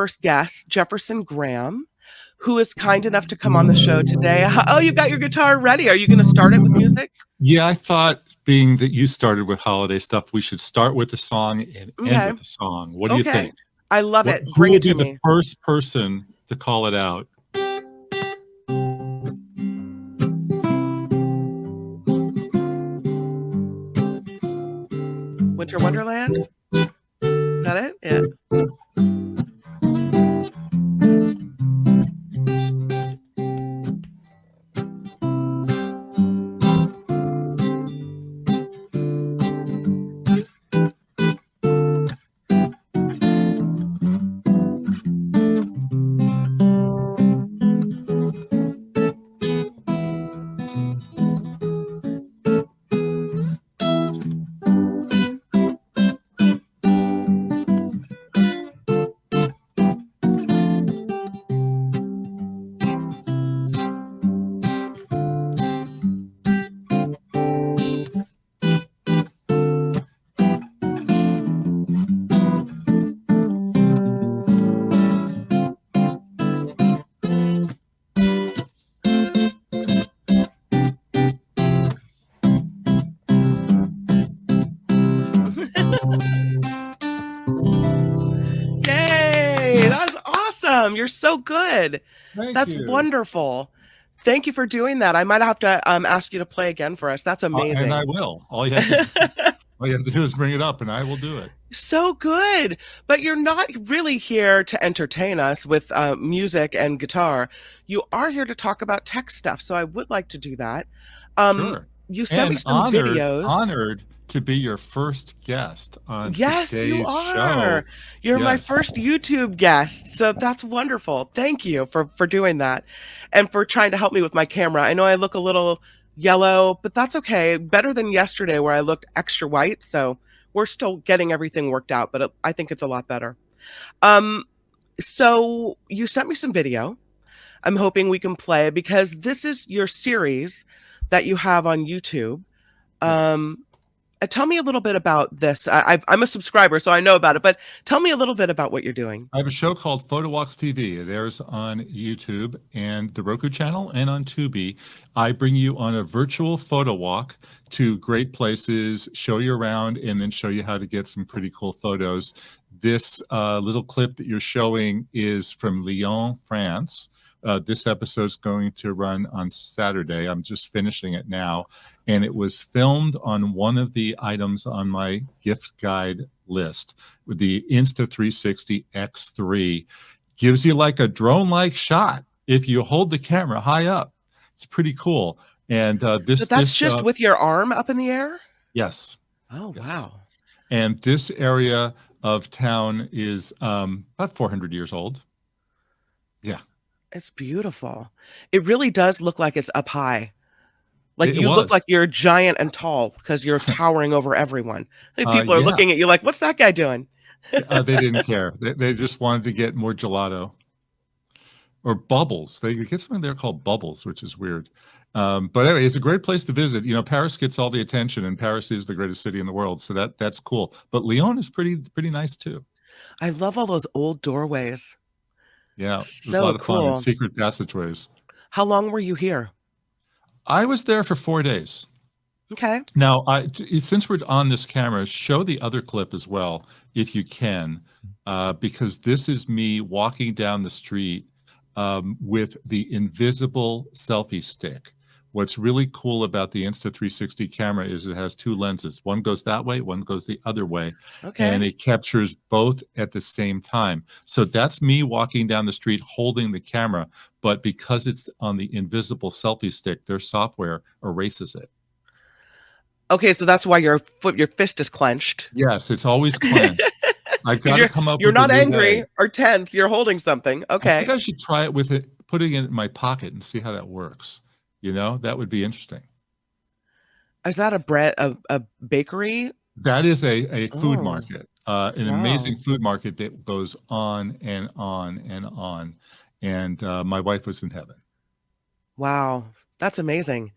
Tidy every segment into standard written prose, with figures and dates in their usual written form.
first guest, Jefferson Graham, who is kind enough to come on the show today. Oh, you've got your guitar ready. Are you going to start it with music? Yeah, I thought being that you started with holiday stuff, we should start with a song and end Okay. with a song. What do you Okay. think? I love it. Who Bring will it be to the me. first person to call it out? Winter Wonderland? Is that it? Yeah. Yay! That's awesome. You're so good. Thank That's you. wonderful. Thank you for doing that. I might have to ask you to play again for us. That's And I amazing. will. All you have to do is bring it up, and I will do it. So good. But you're not really here to entertain us with music and guitar. You are here to talk about tech stuff. So I would like to do that. Um, Sure. you sent me And some honored, videos. honored to be your first guest on Yes, you today's are. show. You're my Yes. first YouTube guest. So that's wonderful. Thank you for doing that and for trying to help me with my camera. I know I look a little yellow, but that's okay. Better than yesterday where I looked extra white. So we're still getting everything worked out, but I think it's a lot better. Um, so you sent me some video. I'm hoping we can play because this is your series that you have on YouTube. Yes. Um, Tell me a little bit about this. I'm a subscriber, so I know about it, but tell me a little bit about what you're doing. I have a show called Photo Walks TV. It airs on YouTube and the Roku channel and on Tubi. I bring you on a virtual photo walk to great places, show you around, and then show you how to get some pretty cool photos. This little clip that you're showing is from Lyon, France. This episode's going to run on Saturday. I'm just finishing it now. And it was filmed on one of the items on my gift guide list with the Insta360 X3. Gives you like a drone-like shot if you hold the camera high up. It's pretty cool. And So that's just with your arm up in the air? yes, Oh, yes. wow. And this area of town is about 400 years old. Yeah. It's beautiful. It really does look like it's up high. Like It you look was. like you're giant and tall because you're towering over everyone. Like people are Yeah, looking at you like, what's that guy doing? they didn't care. They just wanted to get more gelato or bubbles. They get something there called bubbles, which is weird. But anyway, it's a great place to visit. You know, Paris gets all the attention, and Paris is the greatest city in the world, so that's cool. But Lyon is pretty nice too. I love all those old doorways. Yeah, it was a So lot of fun and cool. secret passageways. How long were you here? I was there for 4 days. Okay. Now, since we're on this camera, show the other clip as well, if you can, because this is me walking down the street with the invisible selfie stick. What's really cool about the Insta360 camera is it has two lenses. One goes that way, one goes the other way, and Okay. it captures both at the same time. So that's me walking down the street holding the camera, but because it's on the invisible selfie stick, their software erases it. Okay, so that's why your fist is clenched. Yes, it's always clenched. I've Because got to come up you're with a not new angry way. or tense, you're holding something. I think Okay. I should try it with it, putting it in my pocket and see how that works. You know, that would be interesting. Is that a bakery? That is a food Oh, market, an wow. amazing food market that goes on and on and on. And my wife was in heaven. Wow. That's amazing.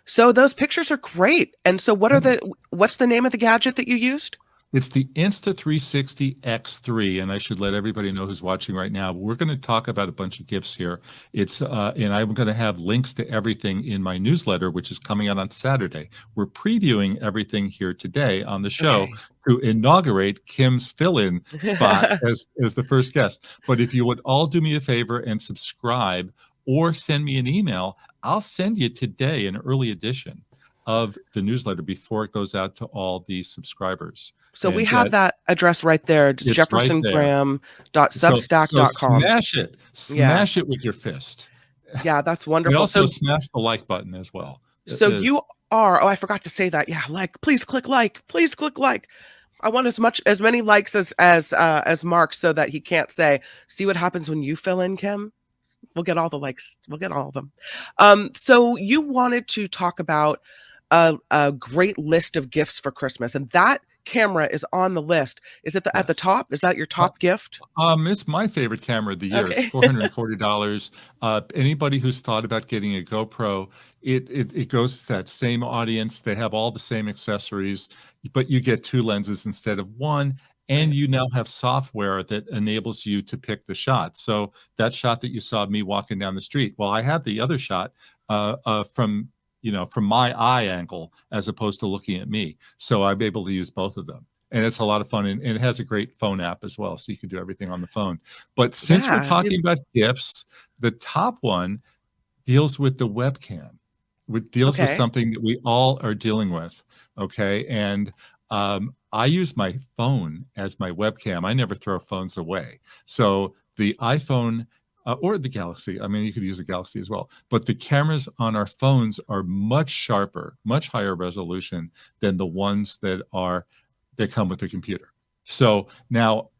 So those pictures are great. And so what's the name of the gadget that you used? It's the Insta360 X3, and I should let everybody know who's watching right now. We're going to talk about a bunch of gifts here. And I'm going to have links to everything in my newsletter, which is coming out on Saturday. We're previewing everything here today on the show Okay. to inaugurate Kim's fill-in spot as the first guest. But if you would all do me a favor and subscribe or send me an email, I'll send you today an early edition of the newsletter before it goes out to all the subscribers. So we And have that address right there. It's it's right there. So jeffersongraham.substack.com. Yeah. smash it with your fist. Yeah, that's And wonderful. also So smash the like button as well. so you are, oh, I forgot to say that. Yeah, like, please click like. Please click like. I want as many likes as Mark so that he can't say, see what happens when you fill in, Kim. We'll get all the likes. We'll get all of them. So you wanted to talk about a great list of gifts for Christmas, and that camera is on the list. Is it at the Yes. top? Is that your Uh, top gift? It's my favorite camera of the year. It's Okay. $440. Anybody who's thought about getting a GoPro, it goes to that same audience. They have all the same accessories, but you get two lenses instead of one. And Right. you now have software that enables you to pick the shot. So that shot that you saw of me walking down the street, well, I have the other shot from from my eye angle as opposed to looking at me. So I'm able to use both of them. And it's a lot of fun. And it has a great phone app as well. So you can do everything on the phone. But since we're Yeah. talking about gifts, the top one deals with the webcam, which deals with Okay. something that we all are dealing with. Okay. And I use my phone as my webcam. I never throw phones away. So the iPhone or the Galaxy, I mean, you could use a Galaxy as well, but the cameras on our phones are much sharper, much higher resolution than the ones that come with the computer. So now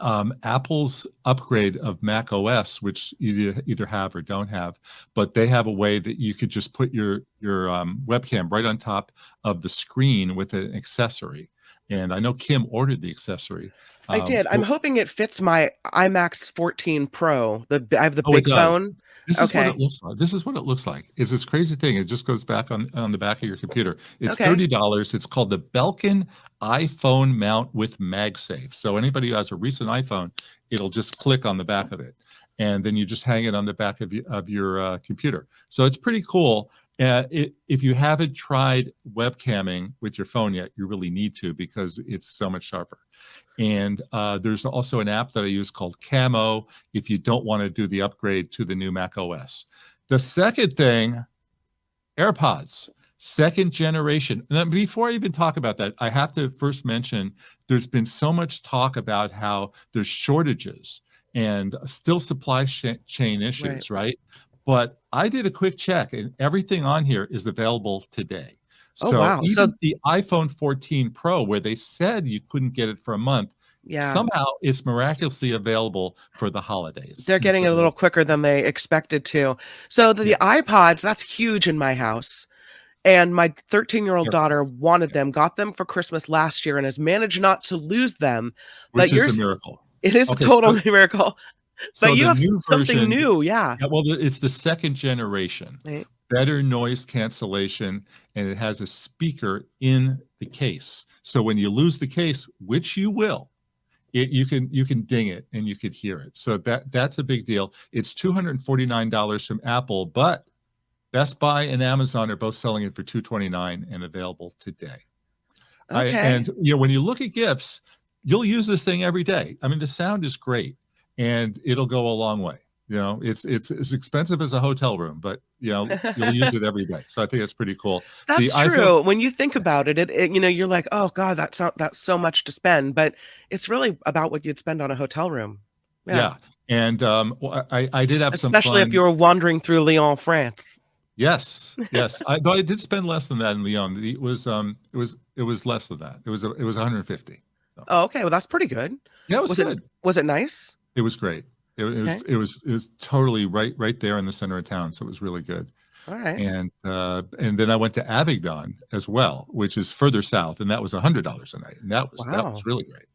Apple's upgrade of Mac OS, which you either have or don't have, but they have a way that you could just put your webcam right on top of the screen with an accessory. And I know Kim ordered the accessory. I did. I'm hoping it fits my IMAX 14 Pro. I have the Oh, it big does. phone. This is what it Okay. looks like. This is what it looks like. It's this crazy thing. It just goes back on the back of your computer. It's Okay. $30. It's called the Belkin iPhone Mount with MagSafe. So anybody who has a recent iPhone, it'll just click on the back of it, and then you just hang it on the back of your computer. So it's pretty cool. If you haven't tried webcamming with your phone yet, you really need to because it's so much sharper. And there's also an app that I use called Camo if you don't want to do the upgrade to the new Mac OS. The second thing, AirPods, second generation. And then before I even talk about that, I have to first mention there's been so much talk about how there's shortages and still supply chain issues, right? But I did a quick check and everything on here is available today. Oh, So wow. So, even the iPhone 14 Pro, where they said you couldn't get it for a month, yeah, somehow it's miraculously available for the holidays. they're And getting it a so, little quicker than they expected to. So the yeah, iPods, that's huge in my house. And my 13-year-old daughter AirPods, wanted them, got them for Christmas last year, and has managed not to lose them. But which is a miracle. it is a Okay, total miracle. But so you the have new something version, new. Yeah. yeah, well, it's the second generation, Right. better noise cancellation, and it has a speaker in the case. So when you lose the case, which you will, you can ding it and you could hear it. So that's a big deal. It's $249 from Apple, but Best Buy and Amazon are both selling it for $229 and available today. Okay. And when you look at gifts, you'll use this thing every day. I mean, the sound is great, and it'll go a long way. It's as expensive as a hotel room, but you'll use it every day. So I think that's pretty cool. The That's iPhone, true. When you think about it, you're like, oh God, that's so much to spend. But it's really about what you'd spend on a hotel room. Yeah. yeah, and well, I did have some Especially if you fun. were wandering through Lyon, France. Yes, yes. Though I did spend less than that in Lyon. It was less than that. It was 150. So Oh, okay. Well, that's pretty good. yeah, it was Was it good. was it nice? It was great. Okay. It was totally right there in the center of town. So it was really good. All right. And then I went to Avignon as well, which is further south, and that was $100 a night, and that Wow. was really great.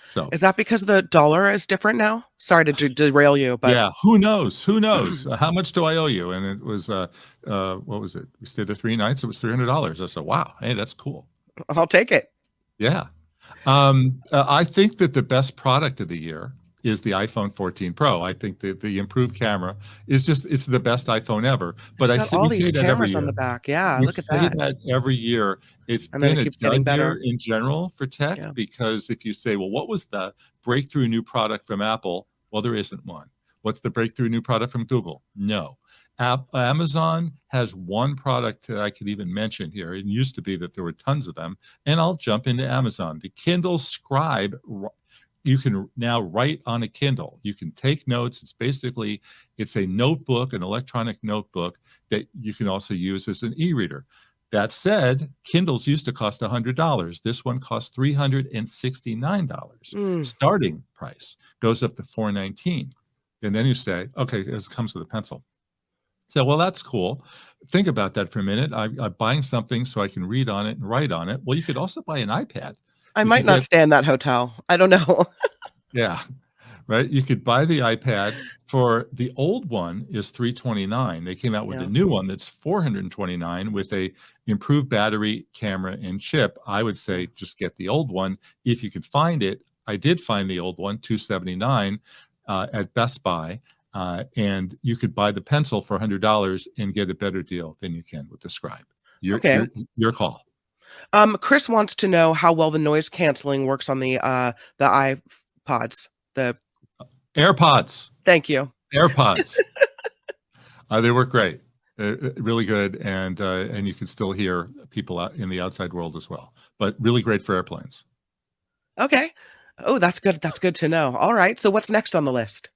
So Is that because the dollar is different now? Sorry to derail you, but yeah, who knows? Who knows? How much do I owe you? And it was what was it? We stayed there 3 nights. It was $300. I said, wow, hey, that's cool. I'll take it. Yeah. I think that the best product of the year is the iPhone 14 Pro. I think that the improved camera is just it's the best iPhone ever. But It's got all we these say that every cameras on year. the back. Yeah, We look at say that. that every year. It's And then been it a keeps getting dud year better. in general for tech Yeah. because if you say, well, what was the breakthrough new product from Apple? Well, there isn't one. What's the breakthrough new product from Google? No. Amazon has one product that I could even mention here. It used to be that there were tons of them, and I'll jump into Amazon. The Kindle Scribe, you can now write on a Kindle. You can take notes. It's a notebook, an electronic notebook that you can also use as an e-reader. That said, Kindles used to cost $100. This one costs $369. Mm. Starting price goes up to $419. And then you say, okay, it comes with a pencil. So, well, that's cool. Think about that for a minute. I'm buying something so I can read on it and write on it. Well, you could also buy an iPad. I You might could not get, stay in that hotel. I don't know. yeah, right. You could buy the iPad for the old one is 329. They came out with a Yeah. new one that's 429 with a improved battery, camera, and chip. I would Yeah. say just get the old one if you could find it. I did find the old one, 279, at Best Buy. And you could buy the pencil for $100 and get a better deal than you can with the Scribe. Your Okay. your your call. Chris wants to know how well the noise canceling works on the iPods. The AirPods. Thank you. AirPods. They work great. Really good, and you can still hear people out in the outside world as well. But really great for airplanes. Okay. Oh, that's good. That's good to know. All right. So what's next on the list?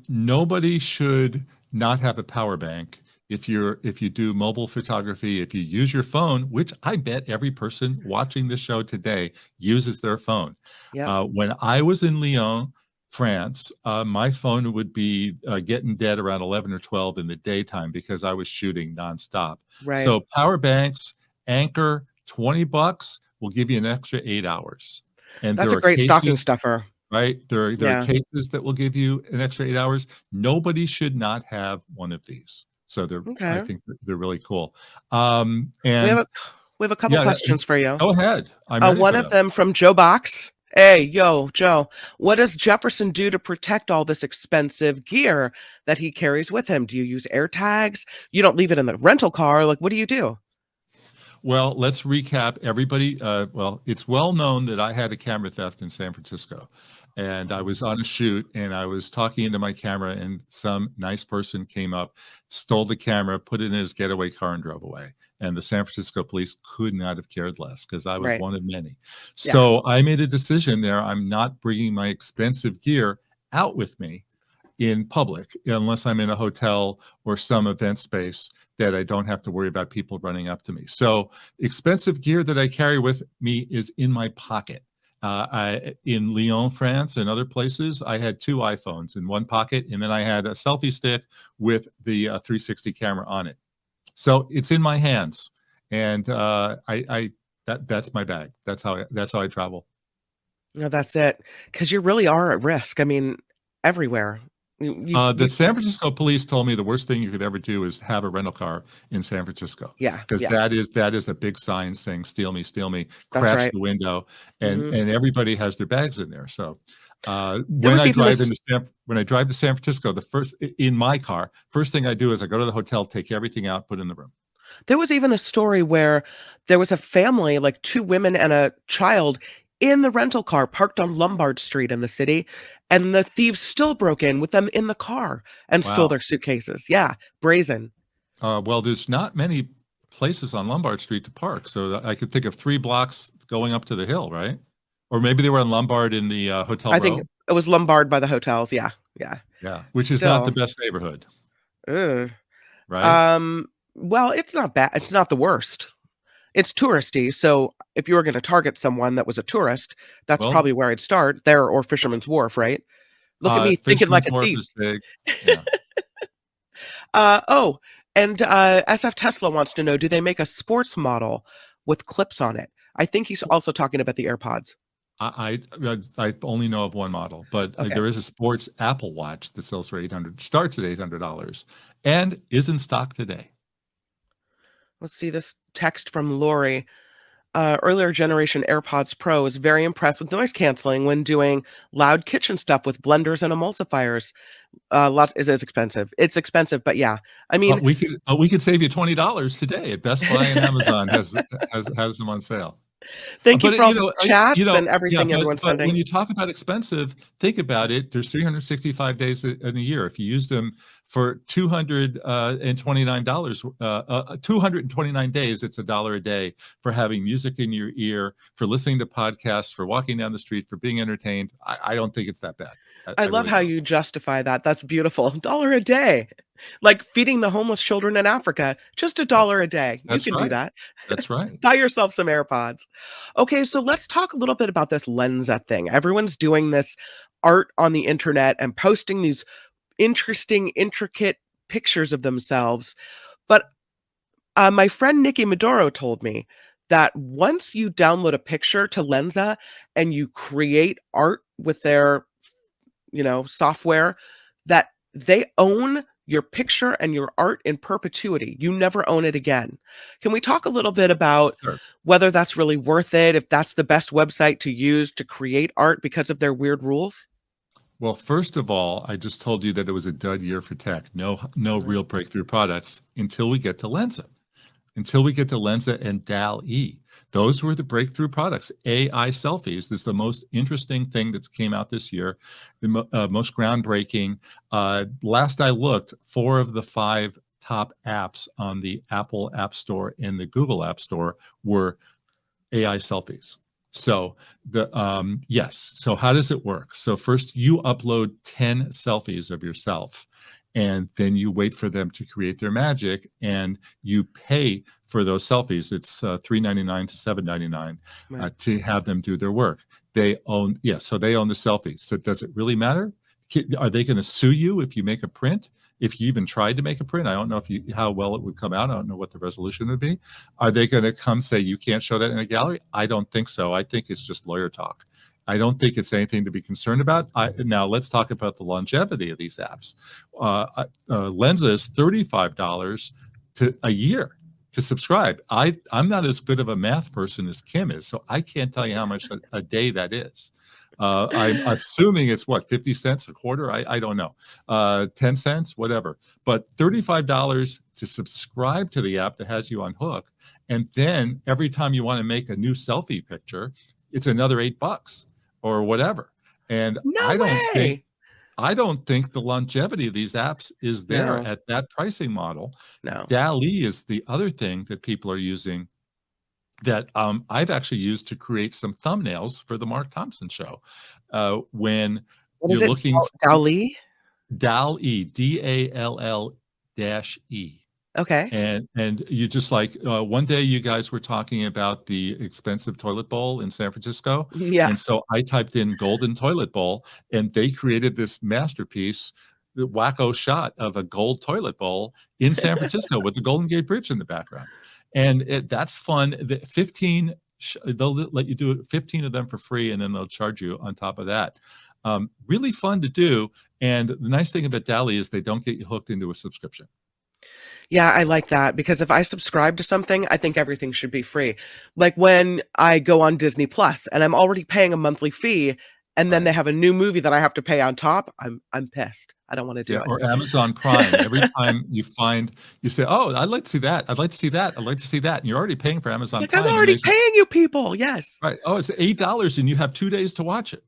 Nobody should not have a power bank if you do mobile photography, if you use your phone, which I bet every person watching the show today uses their phone. Yep. When I was in Lyon, France, my phone would be getting dead around 11 or 12 in the daytime because I was shooting nonstop. Right. So power banks, Anchor, $20 will give you an extra 8 hours. And That's there a are great stocking cases, stuffer. right? There are Yeah. cases that will give you an extra 8 hours. Nobody should not have one of these. So I Okay. think they're really cool. We have And a we have a couple yeah, questions for you. go ahead. I'm ready One for of them. them from Joe Box. Hey, yo, Joe, what does Jefferson do to protect all this expensive gear that he carries with him? Do you use air tags? You don't leave it in the rental car. Like, what do you do? Well, let's recap everybody. Well, it's well known that I had a camera theft in San Francisco. And I was on a shoot and I was talking into my camera, and some nice person came up, stole the camera, put it in his getaway car, and drove away. And the San Francisco police could not have cared less because I was Right. one of many. Yeah. So I made a decision there. I'm not bringing my expensive gear out with me in public unless I'm in a hotel or some event space that I don't have to worry about people running up to me. So expensive gear that I carry with me is in my pocket. In Lyon, France, and other places, I had two iPhones in one pocket, and then I had a selfie stick with the 360 camera on it. So it's in my hands, and that's my bag. That's how I travel. No, that's it. Because you really are at risk. I mean, everywhere. The San Francisco police told me the worst thing you could ever do is have a rental car in San Francisco Yeah, because yeah, that is a big sign saying steal me, that's crash right. the window, Hmm. and everybody has their bags in there. So There was even this. when I drive to San Francisco, the first in my car, first thing I do is I go to the hotel, take everything out, put it in the room. There was even a story where there was a family, like two women and a child, in the rental car parked on Lombard Street in the city, and the thieves still broke in with them in the car and stole Wow. their suitcases. Yeah, brazen. Well, there's not many places on Lombard Street to park, so I could think of 3 blocks going up to the hill, right? Or maybe they were on Lombard in the Hotel I think Row. it was Lombard by the hotels. Yeah, yeah. Yeah, which is not the Still, best neighborhood, ugh. right? Well, it's not bad. It's not the worst. It's touristy, so if you were going to target someone that was a tourist, that's Well, probably where I'd start. There or Fisherman's Wharf, right? Look at me thinking like Fisherman's a Wharf thief. is big. Yeah. Oh, and SF Tesla wants to know, do they make a sports model with clips on it? I think he's also talking about the AirPods. I only know of one model, but Okay, there is a sports Apple Watch that sells for 800, starts at $800, and is in stock today. let's see this text from Lori. earlier generation AirPods Pro is very impressed with noise canceling when doing loud kitchen stuff with blenders and emulsifiers. Lots is expensive. It's expensive, but yeah. I mean, We could save you $20 today at Best Buy and Amazon has them on sale. thank you But for all the chats and yeah, everything everyone's but when sending. you talk about expensive, think about it. There's 365 days in a year. If you use them for $229, 229 days, it's $1 a day for having music in your ear, for listening to podcasts, for walking down the street, for being entertained. I don't think it's that bad. I I love really how don't. you justify that. That's beautiful. $1 a day. Like feeding the homeless children in Africa, just a That, dollar a day. You that's can do right. that. That's right. Buy yourself some AirPods. Okay, so let's talk a little bit about this Lensa thing. Everyone's doing this art on the internet and posting these interesting, intricate pictures of themselves. But my friend Nikki Maduro told me that once you download a picture to Lensa and you create art with their, software, that they own your picture and your art in perpetuity. You never own it again. Can we talk a little bit about Sure. whether that's really worth it, if that's the best website to use to create art because of their weird rules? Well, first of all, I just told you that it was a dud year for tech. No Right. real breakthrough products until we get to Lensa. Until we get to Lensa and DAL-E. Those were the breakthrough products. AI selfies is the most interesting thing that's came out this year, the most groundbreaking. Last I looked, 4 of the 5 top apps on the Apple App Store and the Google App Store were AI selfies. So yes. So how does it work? So first you upload 10 selfies of yourself, and then you wait for them to create their magic, and you pay for those selfies. It's $3.99 to $7.99 Right. to have them do their work. So they own the selfies. So does it really matter? Are they going to sue you if you make a print? If you even tried to make a print, I don't know how well it would come out. I don't know what the resolution would be. Are they going to come say you can't show that in a gallery? I don't think so. I think it's just lawyer talk. I don't think it's anything to be concerned about. Now let's talk about the longevity of these apps. Lensa is $35 to a year to subscribe. I'm not as good of a math person as Kim is, so I can't tell you how much a day that is. I'm assuming it's what, 50 cents a quarter? I don't know. 10 cents, whatever. But $35 to subscribe to the app that has you on hook. And then every time you want to make a new selfie picture, it's another $8 or whatever. And No way. I don't think the longevity of these apps is there No, at that pricing model. no. DALL-E is the other thing that people are using that I've actually used to create some thumbnails for the Mark Thompson show. When What is you're it? looking Dali? DALL-E, DALL-E, Okay. and you just like one day you guys were talking about the expensive toilet bowl in San Francisco, Yeah. and so I typed in golden toilet bowl, and they created this masterpiece, the wacko shot of a gold toilet bowl in San Francisco with the Golden Gate Bridge in the background, and that's fun. They'll let you do 15 of them for free, and then they'll charge you on top of that. Really fun to do, and the nice thing about DALL-E is they don't get you hooked into a subscription. Yeah, I like that because if I subscribe to something, I think everything should be free. Like when I go on Disney Plus and I'm already paying a monthly fee and then Right. they have a new movie that I have to pay on top, I'm pissed. I don't want to do Yeah, it. or Amazon Prime. Every time you say, "Oh, I'd like to see that. I'd like to see that. I'd like to see that," and you're already paying for Amazon Like I'm Prime, and already they say, paying you people. Yes. right, "Oh, it's $8 and you have 2 days to watch it."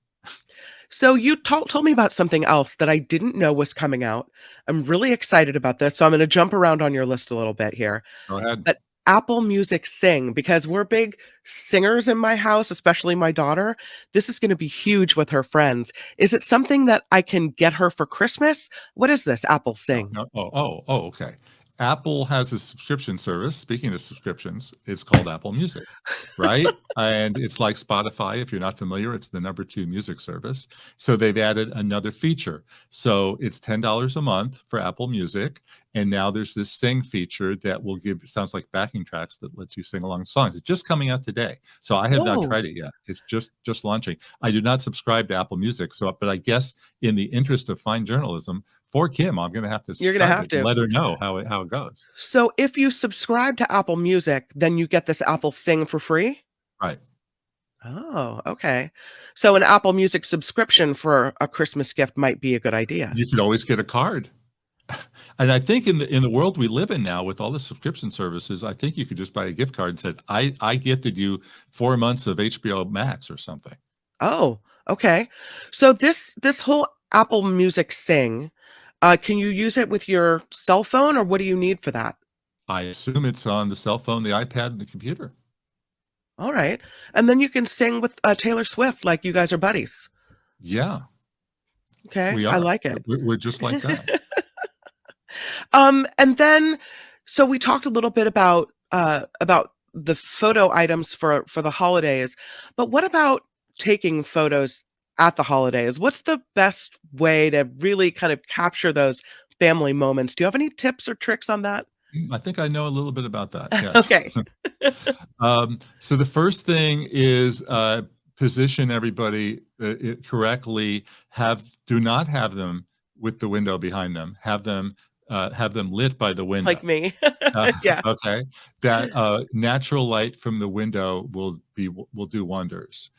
So you told me about something else that I didn't know was coming out. I'm really excited about this. So I'm going to jump around on your list a little bit here. Go ahead. But Apple Music Sing, because we're big singers in my house, especially my daughter. This is going to be huge with her friends. Is it something that I can get her for Christmas? What is this Apple No, Sing? no. Oh, okay. Apple has a subscription service. Speaking of subscriptions, it's called Apple Music, right? And it's like Spotify. If you're not familiar, it's the #2 music service. So they've added another feature. So it's $10 a month for Apple Music. And now there's this sing feature that will give, sounds like backing tracks that let you sing along songs. It's just coming out today. So I have not Oh, tried it yet. It's just launching. I do not subscribe to Apple Music. So, but I guess in the interest of fine journalism, for Kim, I'm going to have to you're going to subscribe have it and to. let her know how it goes. So if you subscribe to Apple Music, then you get this Apple Sing for free? Right. Oh, okay. So an Apple Music subscription for a Christmas gift might be a good idea. You could always get a card. And I think in the world we live in now with all the subscription services, I think you could just buy a gift card and said, I gifted you 4 months of HBO Max or something. Oh, okay. So this whole Apple Music Sing, can you use it with your cell phone, or what do you need for that? I assume it's on the cell phone, the iPad, and the computer. All right. And then you can sing with Taylor Swift like you guys are buddies. Yeah, Okay, we I are. like it. We're just like that. And then so we talked a little bit about the photo items for the holidays, but what about taking photos at the holidays? What's the best way to really kind of capture those family moments? Do you have any tips or tricks on that? I think I know a little bit about that, yes. Okay. So the first thing is, position everybody, correctly. Do not have them with the window behind them. Have them lit by the Like window. me. Uh, Yeah. okay. That, natural light from the window will do wonders.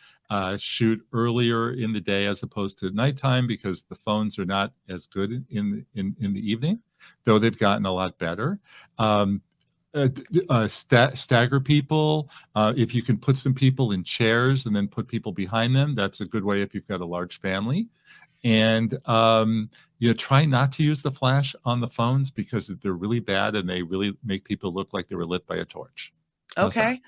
Shoot earlier in the day as opposed to nighttime because the phones are not as good in the evening, though they've gotten a lot better. Um, Stagger people. If you can put some people in chairs and then put people behind them, that's a good way if you've got a large family. And try not to use the flash on the phones because they're really bad and they really make people look like they were lit by a torch. How's that? Okay.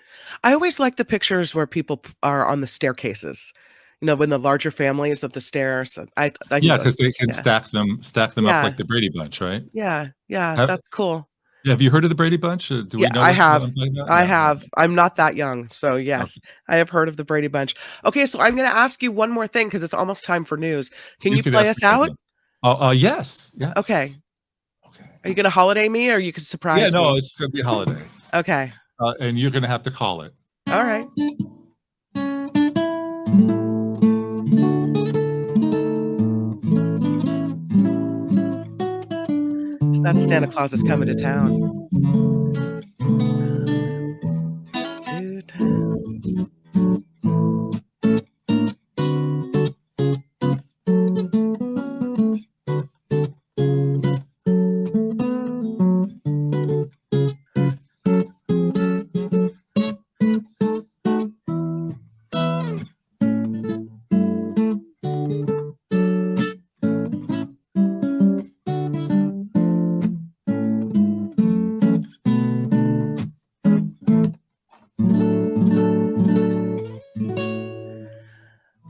I always like the pictures where people are on the staircases. When the larger families of the stairs. I think Yeah, those. because they can Yeah. stack them up Yeah. like the Brady Bunch, right? Yeah. Yeah. Have, That's cool. have you heard of the Brady Bunch? Do we Yeah, know I what have. I'm talking about? I Yeah, yeah. have. I'm not that young, so yes, Okay. I have heard of the Brady Bunch. Okay, so I'm gonna ask you one more thing because it's almost time for news. Can You you could play ask us the question out? then. Yes, yes. Okay. Okay. Are you gonna holiday me or you can Yeah, surprise no, me? it's gonna be a holiday, Okay. and you're gonna have to call it. All right. So that's Santa Claus is coming to town. Coming to town.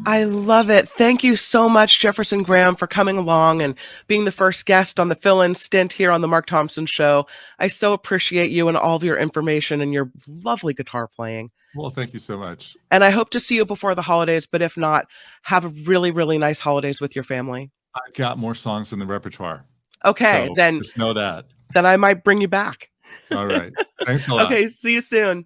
I love it. Thank you so much, Jefferson Graham, for coming along and being the first guest on the fill-in stint here on the Mark Thompson Show. I so appreciate you and all of your information and your lovely guitar playing. Well, thank you so much. And I hope to see you before the holidays, but if not, have a really, really nice holidays with your family. I've got more songs in the repertoire, Okay, so then just know that. then I might bring you back. All right. Thanks a lot. Okay, see you soon.